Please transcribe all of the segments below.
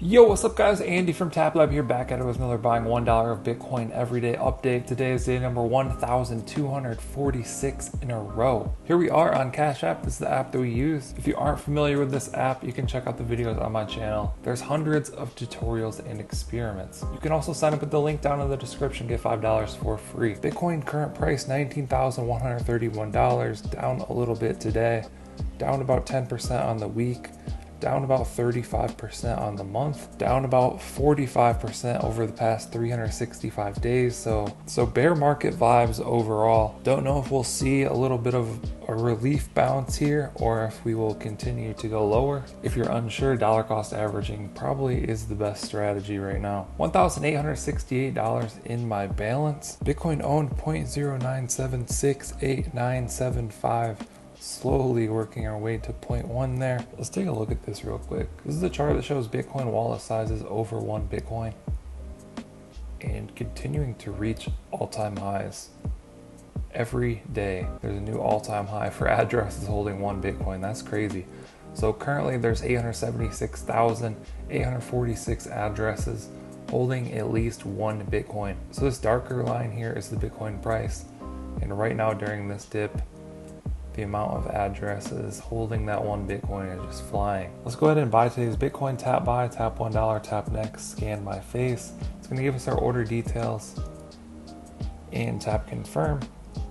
Yo, what's up guys? Andy from TapLab here, back at it with another buying $1 of Bitcoin everyday update. Today is day number 1,246 in a row. Here we are on Cash App. This is the app that we use. If you aren't familiar with this app, you can check out the videos on my channel. There's hundreds of tutorials and experiments. You can also sign up with the link down in the description, get $5 for free. Bitcoin current price $19,131, down a little bit today, down about 10% on the week, down about 35% on the month, down about 45% over the past 365 days. So bear market vibes overall. Don't know if we'll see a little bit of a relief bounce here or if we will continue to go lower. If you're unsure, dollar cost averaging probably is the best strategy right now. $1,868 in my balance. Bitcoin owned 0.09768975. Slowly working our way to 0.1 there. Let's take a look at this real quick. This is a chart that shows Bitcoin wallet sizes over 1 Bitcoin and continuing to reach all-time highs. Every day there's a new all-time high for addresses holding 1 Bitcoin. That's crazy. So currently there's 876,846 addresses holding at least 1 Bitcoin. So this darker line here is the Bitcoin price. And right now during this dip, the amount of addresses holding that 1 Bitcoin is just flying. Let's go ahead and buy today's Bitcoin. Tap buy, tap $1, tap next, scan my face. It's gonna give us our order details and tap confirm.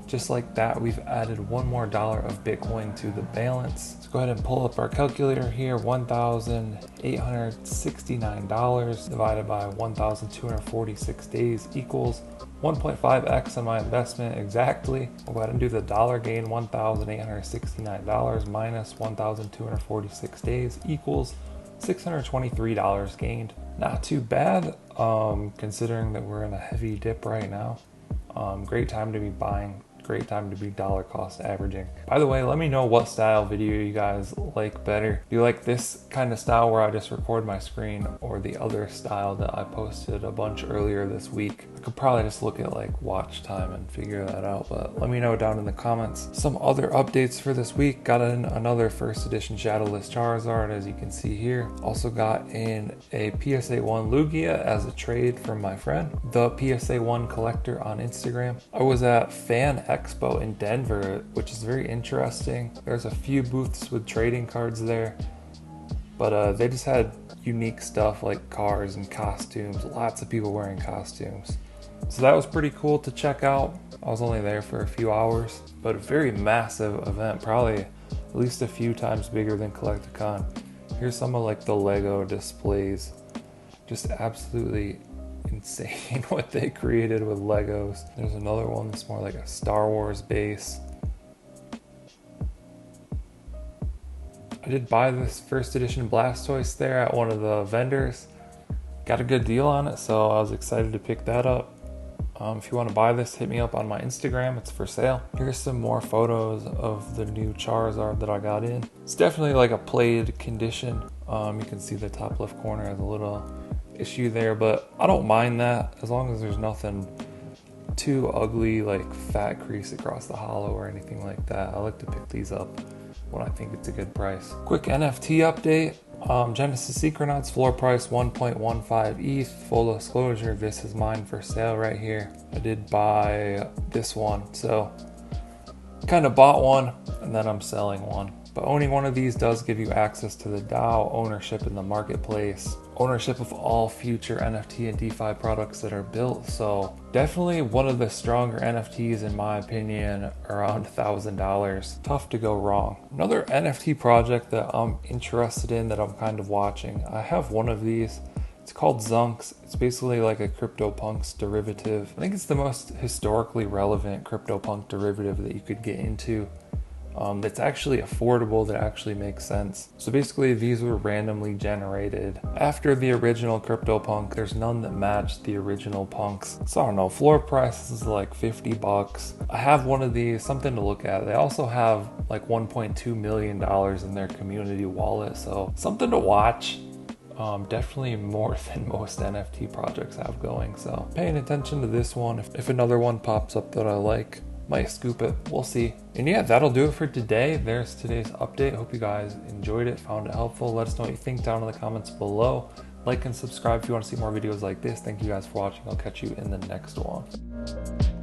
Just like that, we've added $1 more of Bitcoin to the balance. Let's go ahead and pull up our calculator here. $1,869 divided by 1,246 days equals 1.5x on my investment exactly. I'll go ahead and do the dollar gain. $1,869 minus 1,246 days equals $623 gained. Not too bad, considering that we're in a heavy dip right now. Great time to be buying. Great time to be dollar cost averaging. By the way, let me know what style video you guys like better. Do you like this kind of style where I just record my screen, or the other style that I posted a bunch earlier this week? I could probably just look at like watch time and figure that out, but let me know down in the comments. Some other updates for this week. Got in another first edition Shadowless Charizard, as you can see here. Also got in a PSA 1 Lugia as a trade from my friend, the PSA 1 collector on Instagram. I was at Fan Expo in Denver, which is very interesting. There's a few booths with trading cards there, but they just had unique stuff like cars and costumes. Lots of people wearing costumes. So that was pretty cool to check out. I was only there for a few hours, but a very massive event, probably at least a few times bigger than Collecticon. Here's some of like the Lego displays. Just absolutely insane what they created with Legos. There's another one that's more like a Star Wars base. I did buy this first edition Blastoise there at one of the vendors. Got a good deal on it, so I was excited to pick that up. If you want to buy this, hit me up on my Instagram. It's for sale. Here's some more photos of the new Charizard that I got in. It's definitely like a played condition. You can see the top left corner has a little issue there, but I don't mind that as long as there's nothing too ugly like fat crease across the hollow or anything like that. I like to pick these up when I think it's a good price. Quick NFT update. Genesis Secronauts floor price 1.15 ETH. Full disclosure, this is mine for sale right here. I did buy this one, so kind of bought one and then I'm selling one. But owning one of these does give you access to the DAO, ownership in the marketplace, ownership of all future NFT and DeFi products that are built. So definitely one of the stronger NFTs in my opinion, around $1,000. Tough to go wrong. Another NFT project that I'm interested in, that I'm kind of watching, I have one of these. It's called Zunks. It's basically like a CryptoPunks derivative. I think it's the most historically relevant CryptoPunk derivative that you could get into. That's actually affordable, that actually makes sense. So basically these were randomly generated after the original CryptoPunk. There's none that match the original punks. So I don't know, floor price is like $50. I have one of these, something to look at. They also have like $1.2 million in their community wallet, so something to watch. Definitely more than most NFT projects have going, so paying attention to this one. If another one pops up that I like, might scoop it, we'll see. And yeah, that'll do it for today. There's today's update. Hope you guys enjoyed it, found it helpful. Let us know what you think down in the comments below. Like and subscribe if you want to see more videos like this. Thank you guys for watching. I'll catch you in the next one.